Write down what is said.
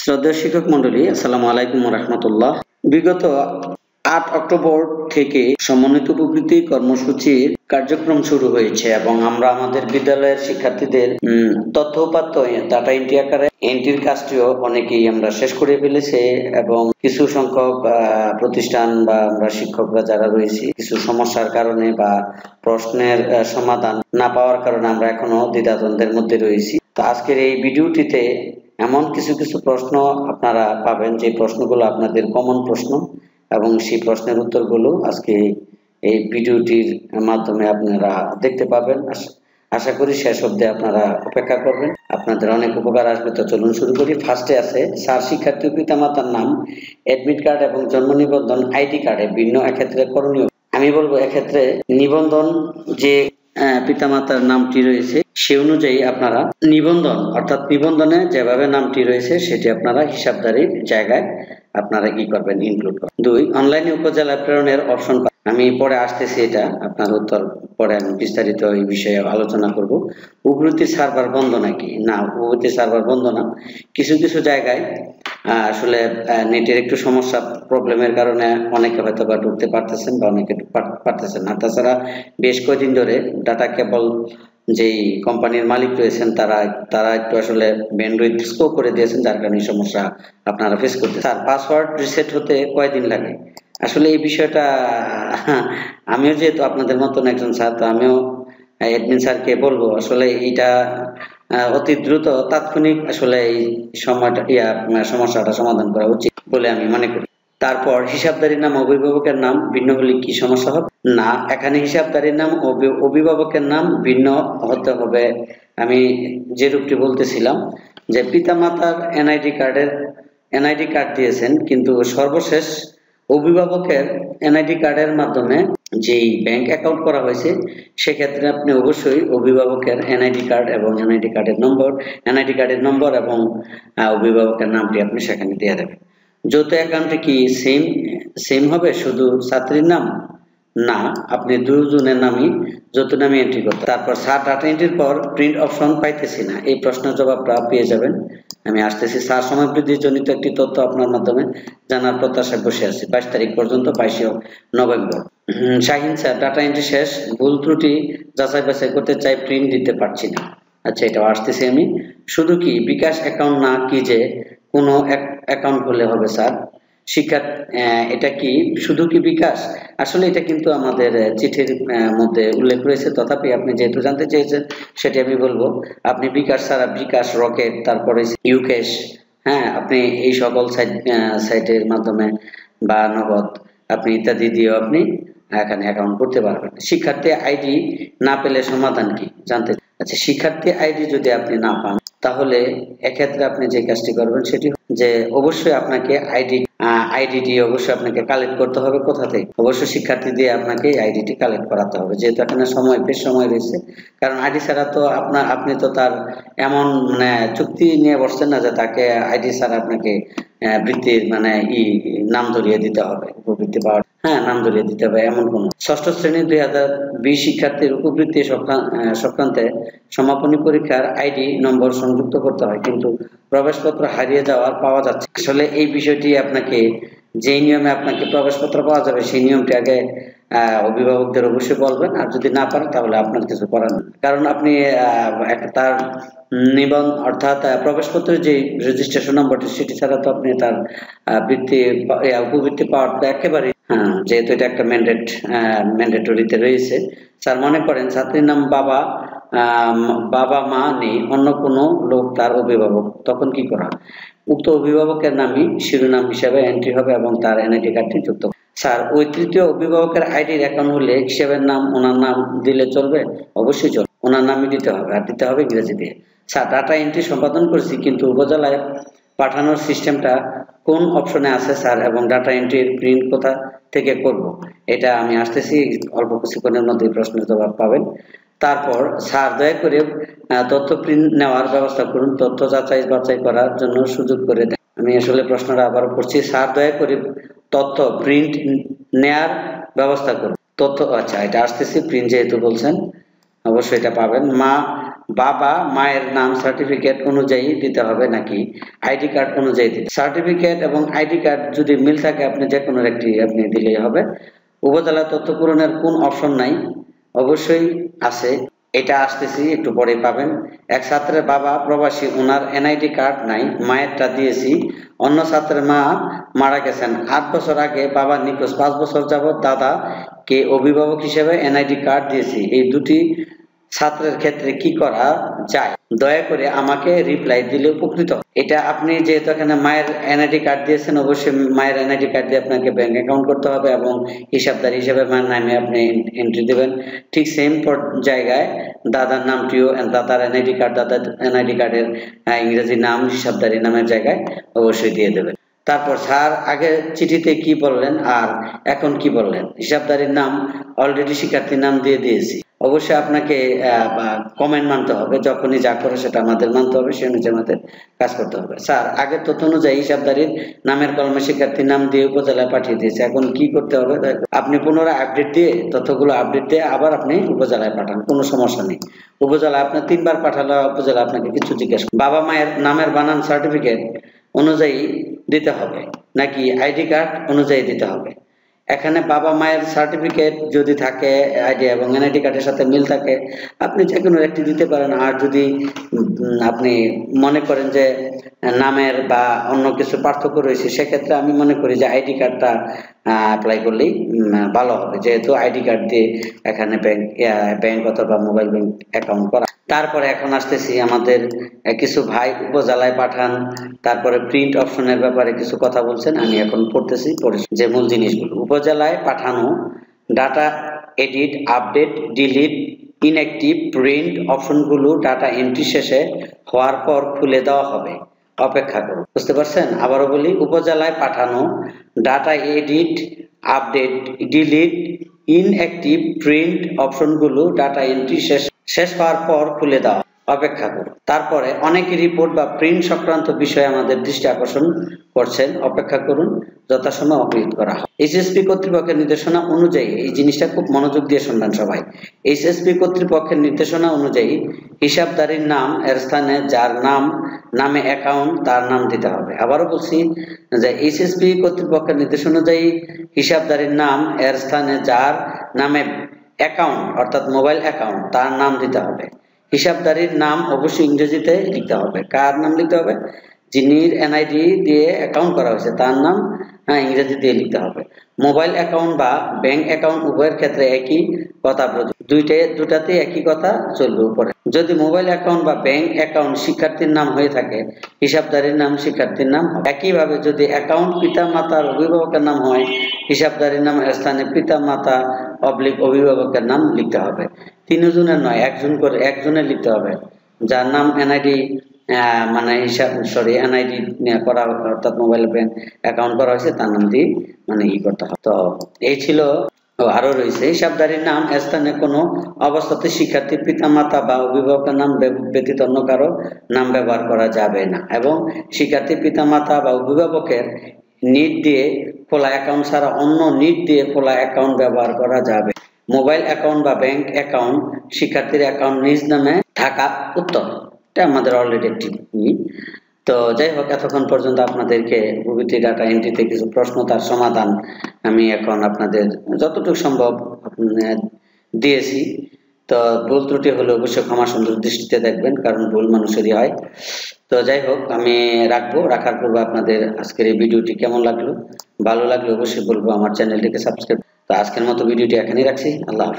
শ্রদ্ধেয় শিক্ষক মন্ডলী, আসসালামু আলাইকুম ওয়া রাহমাতুল্লাহ। বিগত ৮ অক্টোবর থেকে সমন্বিত উপবৃত্তি কর্মসূচির কার্যক্রম শুরু হয়েছে এবং আমরা আমাদের বিদ্যালয়ের শিক্ষার্থীদের তথ্য উপাত্ত ডাটা এন্ট্রি আকারে এন্ট্রির কাজটিও অনেকেই আমরা শেষ করে ফেলেছে এবং কিছু সংখ্যক প্রতিষ্ঠান বা আমরা শিক্ষকরা যারা রয়েছি কিছু সমস্যার কারণে বা প্রশ্নের সমাধান না পাওয়ার কারণে আমরা এখনো দ্বিধাদ্বন্দ্বের মধ্যে রয়েছি। তো আজকের এই ভিডিওটিতে এমন কিছু প্রশ্ন আপনারা পাবেন যে প্রশ্নগুলো আপনাদের কমন প্রশ্ন এবং সেই প্রশ্নের উত্তরগুলো আজকে এই ভিডিওটির মাধ্যমে আপনারা দেখতে পাবেন। আশা করি শেষ অবধি আপনারা অপেক্ষা করবেন, আপনাদের অনেক উপকার আসবে। তো চলুন শুরু করি। ফার্স্টে আছে স্যার শিক্ষার্থী পিতামাতার নাম, অ্যাডমিট কার্ড এবং জন্ম নিবন্ধন আইডি কার্ডে ভিন্ন এক্ষেত্রে করণীয়। আমি বলবো এক্ষেত্রে নিবন্ধন যে পিতামাতার নামটি রয়েছে সে অনুযায়ী আপনারা নিবন্ধন অর্থাৎ নিবন্ধনে যেভাবে নামটি রয়েছে সেটি আপনারা হিসাবদারির জায়গায় আপনারা কি করবেন, ইনক্লুড করবেন। 2, অনলাইনে উপজেলা প্রেরণের অপশন। আমি পরে আসতেছি, এটা আপনার উত্তর পরে আমি বিস্তারিত এই বিষয়ে আলোচনা করব। উপবৃত্তি সার্ভার বন্ধ নাকি? না, উপবৃত্তি সার্ভার বন্ধ না। কিছু জায়গায় আসলে নেটের একটু সমস্যা প্রবলেমের কারণে অনেকে হয়তো বা ঢুকতে পারতেছেন বা অনেকে পারতেছেন না। তাছাড়া বেশ কয়েকদিন ধরে ডাটা কেবল যেই কোম্পানির মালিক রয়েছেন তারা একটু আসলে ব্যান্ডউইথ স্লো করে দিয়েছেন, যার কারণে সমস্যা আপনারা ফেস করতে। স্যার পাসওয়ার্ড রিসেট হতে কয়দিন লাগে? আসলে এই বিষয়টা আমিও যেহেতু আপনাদের মতন একজন স্যার, তো আমিও অ্যাডমিন স্যারকে বলবো আসলে এটা অতি দ্রুত তাৎক্ষণিক আসলে এই সমস্যাটা সমাধান করা উচিত বলে আমি মনে করি। তারপর হিসাবদারির নাম অভিভাবকের নাম ভিন্ন হলে কি সমস্যা হবে? না, এখানে হিসাবদারির নাম অভিভাবকের নাম ভিন্ন হতে হবে। আমি যে রূপটি বলতেছিলাম যে পিতামাতার এনআইডি কার্ড দিয়েছেন, কিন্তু সর্বশেষ অভিভাবকের এনআইডি কার্ডের মাধ্যমে যেই ব্যাংক অ্যাকাউন্ট করা হয়েছে সেক্ষেত্রে আপনি অবশ্যই অভিভাবকের এনআইডি কার্ড এবং এনআইডি কার্ডের নম্বর এবং অভিভাবকের নামটি আপনি সেখানে দিয়ে দেবেন। যৌথ অ্যাকাউন্টে কি সেম হবে শুধু ছাত্রীর নাম? না, আপনি দুজনের নামই যৌথ নামে এন্ট্রি করতে। তারপর স্যার ডাটা এন্ট্রির পর প্রিন্ট অপশন পাইতেছি না, এই প্রশ্নের জবাবটা পেয়ে যাবেন। আমি আসতেছি। স্যার সময় বৃদ্ধির জনিত একটি তথ্য আপনার মাধ্যমে জানার প্রত্যাশায় বসে আছি। 22 তারিখ পর্যন্ত, 22 November. Shahin sir data entry শেষ, ভুল ত্রুটি যাচাই বাছাই করতে চাই, প্রিন্ট দিতে পারছি না। আচ্ছা, এটাও আসতেছি আমি। শুধু কি বিকাশ অ্যাকাউন্ট না কি যে কোনো অ্যাকাউন্ট হলে হবে স্যার? এটা কি শুধু কি বিকাশ? আসলে এটা কিন্তু আমাদের চিঠির মধ্যে উল্লেখ রয়েছে, তথাপি আপনি যেহেতু জানতে চেয়েছেন সেটি আমি বলবো। আপনি বিকাশ ছাড়া বিকাশ, রকেট, তারপরে ইউকেশ, আপনি এই সকল সাইটের মাধ্যমে বা নগদ আপনি ইত্যাদি দিয়েও আপনি এখানে অ্যাকাউন্ট করতে পারবেন। শিক্ষার্থী আইডি না পেলে সমাধান কি জানতে? আচ্ছা, শিক্ষার্থী আইডি যদি আপনি না পান তাহলে এক্ষেত্রে আপনি যে কাজটি করবেন সেটি যে অবশ্যই আপনাকে আইডিটি অবশ্যই আপনাকে কালেক্ট করতে হবে। কোথা থেকে? অবশ্যই শিক্ষার্থী দিয়ে আপনাকে আইডিটি কালেক্ট করাতে হবে, যেহেতু এখানে বেশ সময় রয়েছে। কারণ আইডি ছাড়া তো আপনি তো তার এমন চুক্তি নিয়ে বসছেন না যে তাকে আইডি ছাড়া আপনাকে বৃত্তির নাম ধরিয়ে দিতে হবে, উপবৃত্তি পাওয়ার নাম ধরিয়ে দিতে হবে এমন কোন। ষষ্ঠ শ্রেণী 2020 শিক্ষার্থীর উপবৃত্তি সংক্রান্তে সমাপনী পরীক্ষার আইডি নম্বর সংযুক্ত করতে হয়, কিন্তু প্রবেশপত্র হারিয়ে পাওয়া যাচ্ছে। আসলে এই বিষয়টি আপনাকে যেই নিয়মে আপনাকে প্রবেশপত্র পাওয়া যাবে সেই নিয়মটি আগে অভিভাবকদের অবশ্যই বলবেন, আর যদি না পারেন তাহলে আপনার কিছু করার নেই। কারণ আপনি তার অর্থাৎ প্রবেশপত্রের যে রেজিস্ট্রেশন নম্বরটি সেটি ছাড়া তো আপনি তার উপবৃত্তি পাওয়াটা একেবারে যেহেতু এটা একটা ম্যান্ডেটরিতে রয়েছে। স্যার মনে করেন ছাত্রীর নাম বাবা মা নেই, অন্য কোনো লোক তার অভিভাবক, তখন কি করা? উক্ত অভিভাবকের নামই শিরোনাম হিসাবে এন্ট্রি হবে এবং তার এনআইডি কার্ডটি যুক্ত। স্যার ওই তৃতীয় অভিভাবকের আইডির অ্যাকাউন্ট হলে হিসাবের নাম ওনার নাম দিলে চলবে? অবশ্যই চলবে, ওনার নামই দিতে হবে, আর দিতে হবে ইংরেজি দিয়ে। স্যার ডাটা এন্ট্রি সম্পাদন করেছি, কিন্তু উপজেলায় পাঠানোর সিস্টেমটা কোন অপশনে আছে স্যার, এবং ডাটা এন্ট্রির প্রিন্ট কোথা থেকে করব? এটা আমি আসতেছি, অল্প কিছুক্ষণের মধ্যে প্রশ্নের জবাব পাবেন। তারপর স্যার দয়া করে তথ্য প্রিন্ট নেওয়ার ব্যবস্থা করুন, তথ্য যাচাই বাছাই করার জন্য সুযোগ করে দেন। আমি আসলে প্রশ্নটা আবারও পড়ছি। স্যার দয়া করে তথ্য প্রিন্ট নেয়ার ব্যবস্থা করুন। আচ্ছা, এটা আসতেছি, প্রিন্ট যেহেতু বলছেন অবশ্যই এটা পাবেন। বাবা মায়ের নাম সার্টিফিকেট অনুযায়ী দিতে হবে নাকি আইডি কার্ড অনুযায়ী দিতে? সার্টিফিকেট এবং আইডি কার্ড যদি মিল থাকে আপনি যে কোনো একটি আপনি দিলেই হবে। উপজেলা তথ্য পূরণের কোন অপশন নাই? অবশ্যই আছে, এটা আসতেছি একটু পরে পাবেন। এক ছাত্রের বাবা প্রবাসী, ওনার এনআইডি কার্ড নাই, মায়েরটা দিয়েছি। অন্য ছাত্রের মা মারা গেছেন 8 বছর আগে, বাবা নিখোঁজ, 5 বছর যাবৎ দাদা কে অভিভাবক হিসেবে এনআইডি কার্ড দিয়েছি। এই দুটি ছাত্রের ক্ষেত্রে কি করা যায়? দয়া করে আমাকে রিপ্লাই দিলে উপকৃত। এটা আপনি যেহেতু এখানে মায়ের এনআইডি কার্ড দিয়েছেন, অবশ্যই মায়ের এনআইডি কার্ড দিয়ে আপনাকে ব্যাংক অ্যাকাউন্ট করতে হবে এবং হিসাবদার হিসেবে মায়ের নামে আপনি এন্ট্রি দেবেন। ঠিক সেম জায়গায় দাদার নামটিও, দাদার এনআইডি কার্ড, দাদার এনআইডি কার্ডের ইংরেজি নাম হিসাবদারি নামের জায়গায় অবশ্যই দিয়ে দেবেন। তারপর স্যার আগে চিঠিতে কি বললেন আর এখন কি বললেন? হিসাবদারির নাম অলরেডি শিক্ষার্থীর নাম দিয়ে দিয়েছি। অবশ্যই আপনাকে কমেন্ট মানতে হবে, যখনই যা করে সেটা আমাদের মানতে হবে, সে অনুযায়ী আমাদের কাজ করতে হবে। স্যার আগের তথ্য অনুযায়ী হিসাবদারির নামের কলমে শিক্ষার্থীর নাম দিয়ে উপজেলায় পাঠিয়ে দিয়েছে, এখন কি করতে হবে? আপনি পুনরায় আপডেট দিয়ে তথ্যগুলো আপডেট দিয়ে আবার আপনি উপজেলায় পাঠান, কোনো সমস্যা নেই। উপজেলা আপনার 3 বার পাঠালে উপজেলা আপনাকে কিছু জিজ্ঞেস করবে। বাবা মায়ের নামের বানান সার্টিফিকেট অনুযায়ী দিতে হবে নাকি আইডি কার্ড অনুযায়ী দিতে হবে? এখানে বাবা মায়ের সার্টিফিকেট যদি থাকে, আইডি এবং এনআইডি কার্ডের সাথে মিল থাকে, আপনি যে কোনো একটি দিতে পারেন। আর যদি আপনি মনে করেন যে নামের বা অন্য কিছু পার্থক্য রয়েছে, সেক্ষেত্রে আমি মনে করি যে আইডি কার্ডটা অ্যাপ্লাই করলেই ভালো হবে, যেহেতু আইডি কার্ড দিয়ে এখানে ব্যাংক অথবা মোবাইল ব্যাংক অ্যাকাউন্ট করা। তারপরে এখন আসতেছি আমাদের কিছু ভাই উপজেলায় পাঠান, তারপরে প্রিন্ট অপশনের ব্যাপারে কিছু কথা বলছেন, আমি এখন পড়তেছি যে মূল জিনিসগুলো। উপজেলায় পাঠানো data edit, update, delete, inactive, print অপশনগুলো ডাটা এন্ট্রি শেষে হওয়ার পর খুলে দেওয়া হবে, অপেক্ষা করুন। বুঝতে পারছেন? আবারও বলি, উপজেলায় পাঠানো data edit, update, delete, inactive, print অপশনগুলো ডাটা এন্ট্রি শেষ হওয়ার পর খুলে দেওয়া, অপেক্ষা করুন। তারপরে অনেকে রিপোর্ট বা প্রিন্ট সংক্রান্ত বিষয়ে আমাদের দৃষ্টি আকর্ষণ করছেন, অপেক্ষা করুন, যথাসময়ে অবহিত করা হয়। এইচএসপি কর্তৃপক্ষের নির্দেশনা অনুযায়ী, এই জিনিসটা খুব মনোযোগ দিয়ে শুনবেন সবাই। এইচএসপি কর্তৃপক্ষের নির্দেশনা অনুযায়ী হিসাবদারির নাম এর স্থানে যার নামে অ্যাকাউন্ট তার নাম দিতে হবে। আবারও বলছি যে এইচএসপি কর্তৃপক্ষের নির্দেশ অনুযায়ী হিসাবদারির নাম এর স্থানে যার নামে অ্যাকাউন্ট অর্থাৎ মোবাইল অ্যাকাউন্ট তার নাম দিতে হবে। হিসাবদারির নাম অবশ্যই ইংরেজিতে লিখতে হবে। কার নাম লিখতে হবে? যিনি এনআইডি দিয়ে অ্যাকাউন্ট করা হয়েছে তার নাম ইংরেজি দিয়ে লিখতে হবে। মোবাইল অ্যাকাউন্ট বা ব্যাংক অ্যাকাউন্ট উভয়ের ক্ষেত্রে একই কথা প্রযোজ্য, দুটাতে একই কথা চলবে উপরে। যদি মোবাইল অ্যাকাউন্ট বা ব্যাংক অ্যাকাউন্ট শিক্ষার্থীর নাম হয়ে থাকে, হিসাবদারির নাম শিক্ষার্থীর নাম হবে। একইভাবে যদি অ্যাকাউন্ট পিতা মাতার অভিভাবকের নাম হয়, হিসাবদারির নাম এর স্থানে পিতা মাতা অভিভাবকের নাম লিখতে হবে। 3 জনের নয়, একজনের লিখতে হবে, যার নাম এনআইডি মানে এনআইডি করা অর্থাৎ মোবাইল ব্যাংক অ্যাকাউন্ট করা হয়েছে তার নাম দিয়ে করতে হবে। তো এই ছিল। আরো রয়েছে, হিসাবদারির নাম স্থানে কোনো অবস্থাতে শিক্ষার্থীর পিতা মাতা বা অভিভাবকের নাম ব্যতীত অন্য কারো নাম ব্যবহার করা যাবে না, এবং শিক্ষার্থীর পিতা মাতা বা অভিভাবকের নিট দিয়ে খোলা অ্যাকাউন্ট ছাড়া অন্য নিট দিয়ে খোলা অ্যাকাউন্ট ব্যবহার করা যাবে। মোবাইল অ্যাকাউন্ট বা ব্যাংক অ্যাকাউন্ট শিক্ষার্থীর অ্যাকাউন্ট নিজ নামে থাকা উত্তম, এটা আমাদের অলরেডি একটি। তো যাই হোক, এতক্ষণ পর্যন্ত আপনাদেরকে প্রভৃতি ডাটা এন্ট্রিতে কিছু প্রশ্ন তার সমাধান আমি এখন আপনাদের যতটুকু সম্ভব দিয়েছি। তো ভুল ত্রুটি হলে অবশ্যই ক্ষমা সুন্দর দৃষ্টিতে দেখবেন, কারণ ভুল মানুষেরই হয়। তো যাই হোক, আমি রাখার পূর্বে আপনাদের আজকের এই ভিডিওটি কেমন লাগলো, ভালো লাগলে অবশ্যই বলবো আমার চ্যানেলটিকে সাবস্ক্রাইব। তো আজকের মতো ভিডিওটি এখানেই রাখছি। আল্লাহ হাফেজ।